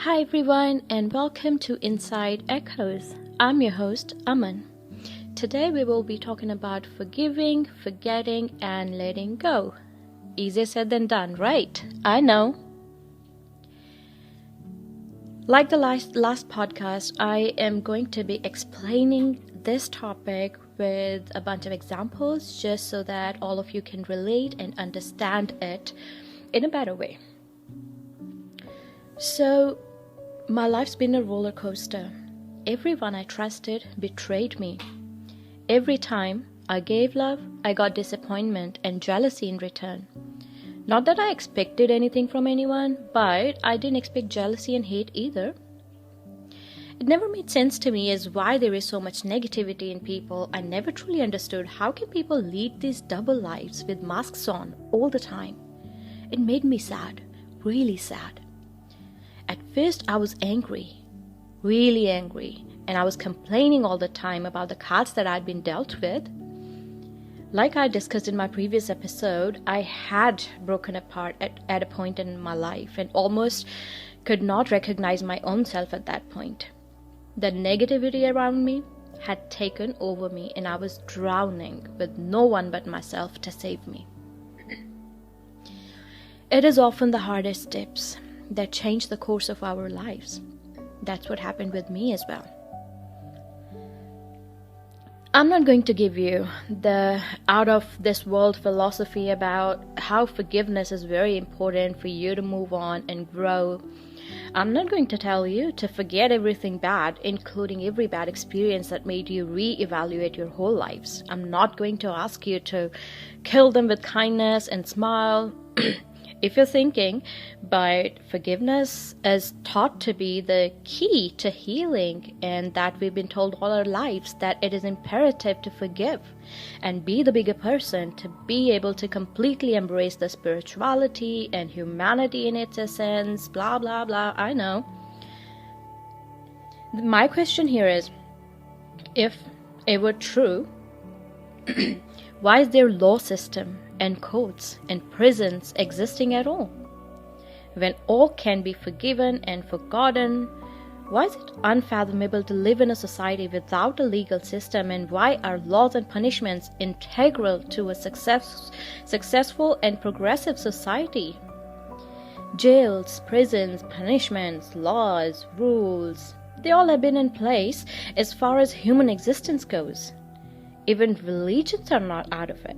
Hi everyone and welcome to Inside Echoes. I'm your host Aman. Today we will be talking about forgiving, forgetting and letting go. Easier said than done, right? I know. Like the last podcast, I am going to be explaining this topic with a bunch of examples just so that all of you can relate and understand it in a better way. So, my life's been a roller coaster. Everyone I trusted betrayed me. Every time I gave love, I got disappointment and jealousy in return. Not that I expected anything from anyone, but I didn't expect jealousy and hate either. It never made sense to me as why there is so much negativity in people. I never truly understood how can people lead these double lives with masks on all the time. It made me sad, really sad. At first, I was angry, really angry, and I was complaining all the time about the cards that I'd been dealt with. Like I discussed in my previous episode, I had broken apart at a point in my life and almost could not recognize my own self at that point. The negativity around me had taken over me and I was drowning with no one but myself to save me. It is often the hardest steps that change the course of our lives. That's what happened with me as well. I'm not going to give you the out of this world philosophy about how forgiveness is very important for you to move on and grow. I'm not going to tell you to forget everything bad, including every bad experience that made you re-evaluate your whole lives. I'm not going to ask you to kill them with kindness and smile. If you're thinking, but forgiveness is taught to be the key to healing and that we've been told all our lives that it is imperative to forgive and be the bigger person to be able to completely embrace the spirituality and humanity in its essence, blah, blah, blah, I know. My question here is, if it were true, why is there law system and courts and prisons existing at all? When all can be forgiven and forgotten, why is it unfathomable to live in a society without a legal system, and why are laws and punishments integral to a successful and progressive society? Jails, prisons, punishments, laws, rules, they all have been in place as far as human existence goes. Even religions are not out of it.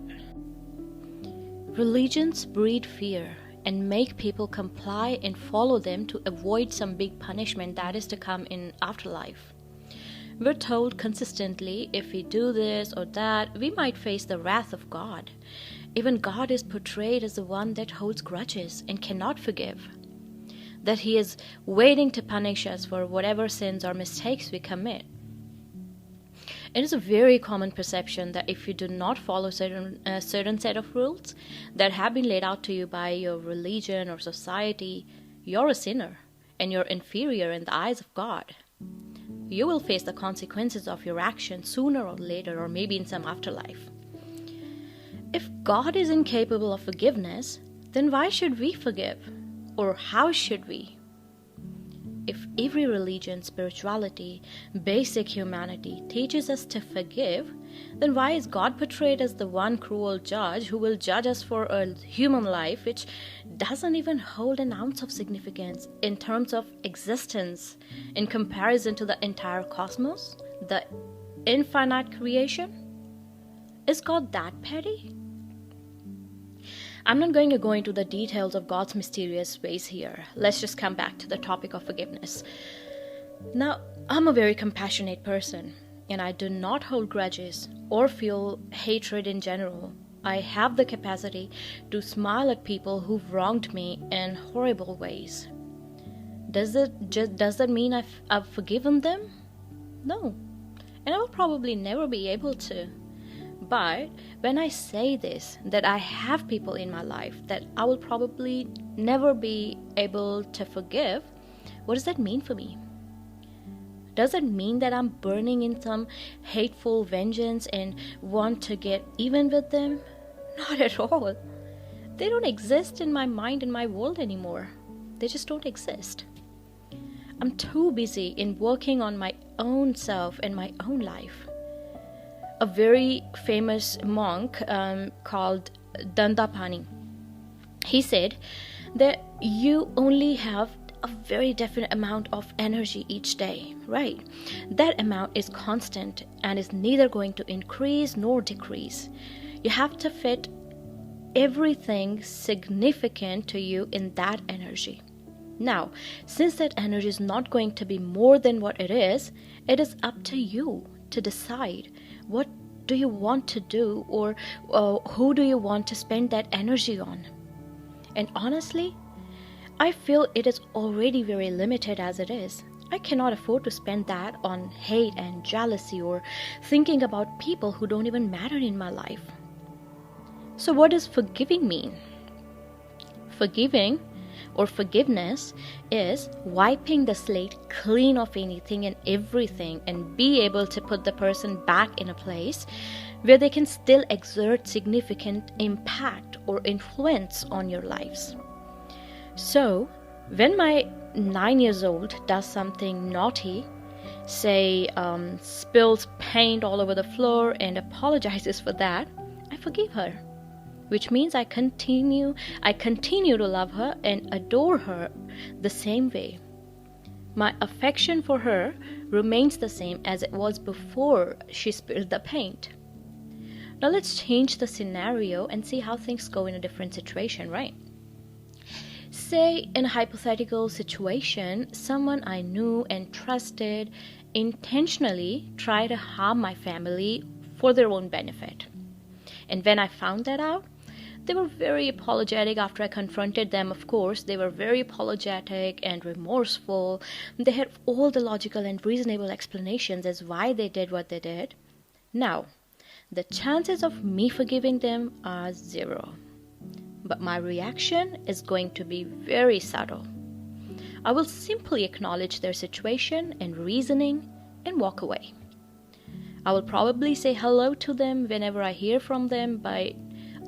Religions breed fear and make people comply and follow them to avoid some big punishment that is to come in afterlife. We're told consistently if we do this or that, we might face the wrath of God. Even God is portrayed as the one that holds grudges and cannot forgive. That He is waiting to punish us for whatever sins or mistakes we commit. It is a very common perception that if you do not follow a certain set of rules that have been laid out to you by your religion or society, you're a sinner and you're inferior in the eyes of God. You will face the consequences of your actions sooner or later, or maybe in some afterlife. If God is incapable of forgiveness, then why should we forgive? Or how should we? If every religion, spirituality, basic humanity teaches us to forgive, then why is God portrayed as the one cruel judge who will judge us for a human life which doesn't even hold an ounce of significance in terms of existence in comparison to the entire cosmos, the infinite creation? Is God that petty? I'm not going to go into the details of God's mysterious ways here. Let's just come back to the topic of forgiveness. Now, I'm a very compassionate person, and I do not hold grudges or feel hatred in general. I have the capacity to smile at people who've wronged me in horrible ways. Does that mean I've forgiven them? No, and I will probably never be able to. But when I say this, that I have people in my life that I will probably never be able to forgive, what does that mean for me? Does it mean that I'm burning in some hateful vengeance and want to get even with them? Not at all. They don't exist in my mind and my world anymore. They just don't exist. I'm too busy in working on my own self and my own life. A very famous monk called Dandapani, he said that you only have a very definite amount of energy each day, right? That amount is constant and is neither going to increase nor decrease. You have to fit everything significant to you in that energy. Now, since that energy is not going to be more than what it is up to you to decide what do you want to do, or who do you want to spend that energy on. And honestly, I feel it is already very limited as it is. I cannot afford to spend that on hate and jealousy or thinking about people who don't even matter in my life. So what does forgiving mean? Forgiving or forgiveness is wiping the slate clean of anything and everything and be able to put the person back in a place where they can still exert significant impact or influence on your lives. So, when my 9-year-old does something naughty, say spills paint all over the floor and apologizes for that, I forgive her, which means I continue to love her and adore her the same way. My affection for her remains the same as it was before she spilled the paint. Now let's change the scenario and see how things go in a different situation, right? Say in a hypothetical situation, someone I knew and trusted intentionally tried to harm my family for their own benefit. And when I found that out, they were very apologetic after I confronted them, of course. They were very apologetic and remorseful. They had all the logical and reasonable explanations as why they did what they did. Now, the chances of me forgiving them are 0. But my reaction is going to be very subtle. I will simply acknowledge their situation and reasoning and walk away. I will probably say hello to them whenever I hear from them, but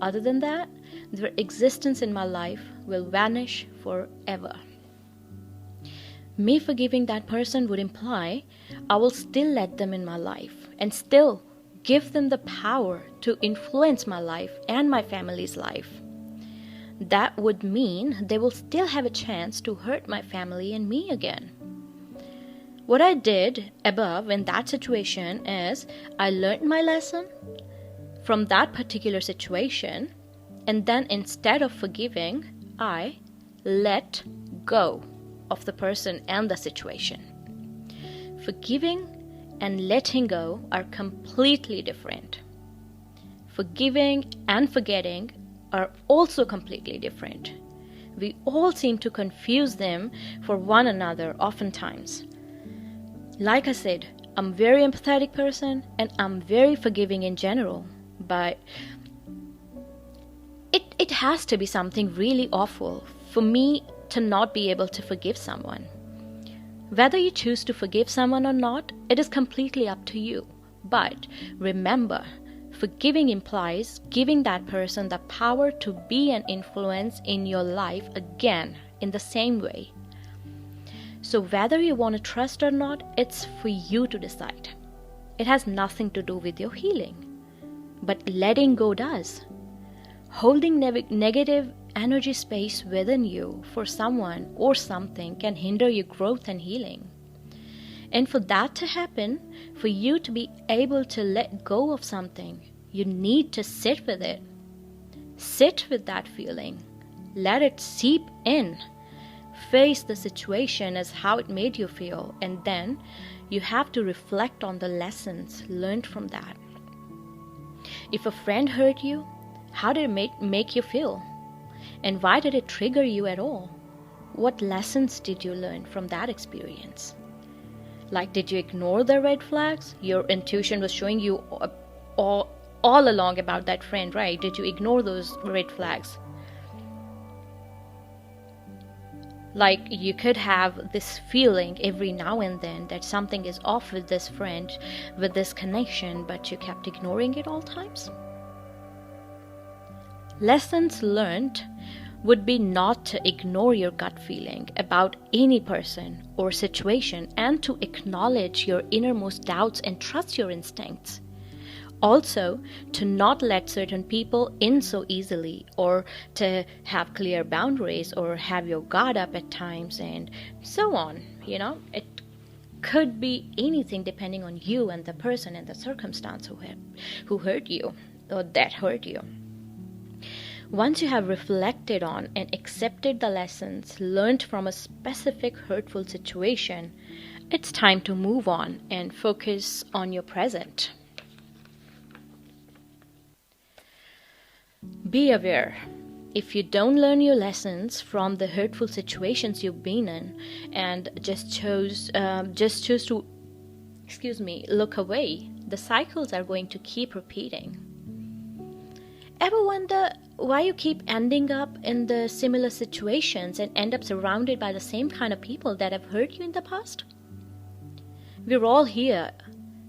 other than that, their existence in my life will vanish forever. Me forgiving that person would imply I will still let them in my life and still give them the power to influence my life and my family's life. That would mean they will still have a chance to hurt my family and me again. What I did above in that situation is I learned my lesson from that particular situation, and then instead of forgiving, I let go of the person and the situation. Forgiving and letting go are completely different. Forgiving and forgetting are also completely different. We all seem to confuse them for one another oftentimes. Like I said, I'm a very empathetic person and I'm very forgiving in general, but it has to be something really awful for me to not be able to forgive someone. Whether you choose to forgive someone or not, it is completely up to you. But remember, forgiving implies giving that person the power to be an influence in your life again in the same way. So whether you want to trust or not, it's for you to decide. It has nothing to do with your healing. But letting go does. Holding negative energy space within you for someone or something can hinder your growth and healing. And for that to happen, for you to be able to let go of something, you need to sit with it. Sit with that feeling. Let it seep in. Face the situation as how it made you feel, and then you have to reflect on the lessons learned from that. If a friend hurt you, how did it make you feel? And why did it trigger you at all? What lessons did you learn from that experience? Like, did you ignore the red flags? Your intuition was showing you all along about that friend, right? Did you ignore those red flags? Like, you could have this feeling every now and then that something is off with this friend, with this connection, but you kept ignoring it all times. Lessons learned would be not to ignore your gut feeling about any person or situation and to acknowledge your innermost doubts and trust your instincts. Also, to not let certain people in so easily, or to have clear boundaries, or have your guard up at times, and so on. It could be anything depending on you and the person and the circumstance who hurt you or that hurt you. Once you have reflected on and accepted the lessons learned from a specific hurtful situation, it's time to move on and focus on your present. Be aware. If you don't learn your lessons from the hurtful situations you've been in and just choose to look away, the cycles are going to keep repeating. Ever wonder why you keep ending up in the similar situations and end up surrounded by the same kind of people that have hurt you in the past? We're all here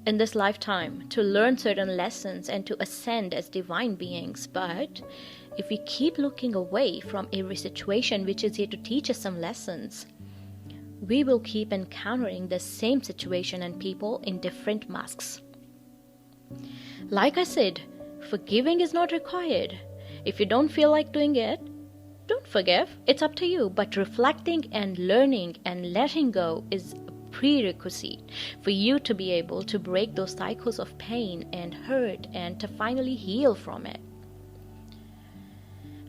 in this lifetime to learn certain lessons and to ascend as divine beings, but if we keep looking away from every situation which is here to teach us some lessons, we will keep encountering the same situation and people in different masks. Like I said, forgiving is not required. If you don't feel like doing it, don't forgive. It's up to you. But reflecting and learning and letting go is a prerequisite for you to be able to break those cycles of pain and hurt and to finally heal from it.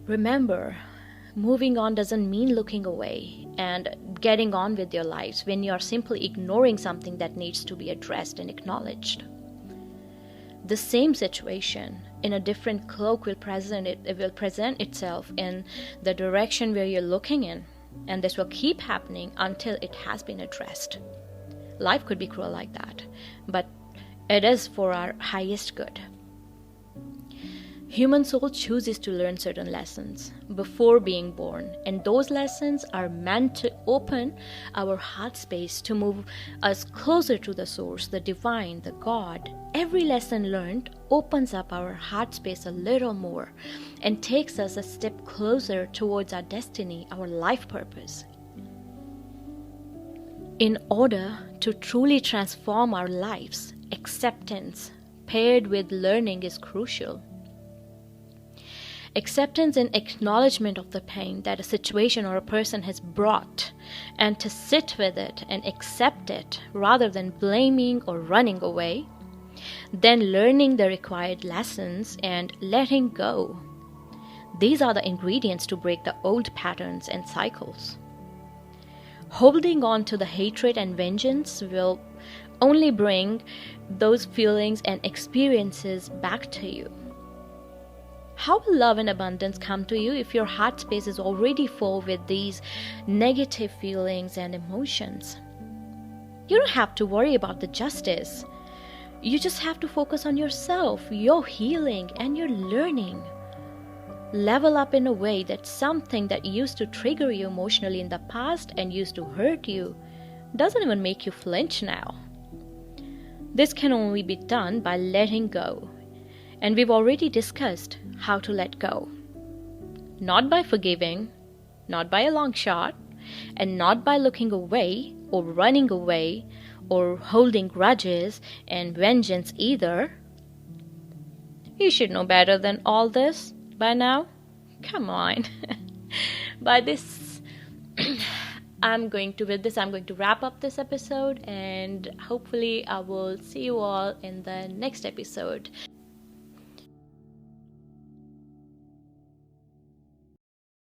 Remember, moving on doesn't mean looking away and getting on with your lives when you are simply ignoring something that needs to be addressed and acknowledged. The same situation in a different cloak will present itself in the direction where you're looking in, and this will keep happening until it has been addressed. Life could be cruel like that, but it is for our highest good. Human soul chooses to learn certain lessons before being born, and those lessons are meant to open our heart space to move us closer to the source, the divine, the God. Every lesson learned opens up our heart space a little more and takes us a step closer towards our destiny, our life purpose. In order to truly transform our lives, acceptance paired with learning is crucial. Acceptance and acknowledgement of the pain that a situation or a person has brought, and to sit with it and accept it rather than blaming or running away. Then learning the required lessons and letting go. These are the ingredients to break the old patterns and cycles. Holding on to the hatred and vengeance will only bring those feelings and experiences back to you. How will love and abundance come to you if your heart space is already full with these negative feelings and emotions? You don't have to worry about the justice. You just have to focus on yourself, your healing, and your learning. Level up in a way that something that used to trigger you emotionally in the past and used to hurt you doesn't even make you flinch now. This can only be done by letting go. And we've already discussed how to let go. Not by forgiving, not by a long shot, and not by looking away or running away or holding grudges and vengeance either. You should know better than all this by now. Come on. I'm going to wrap up this episode, and hopefully I will see you all in the next episode.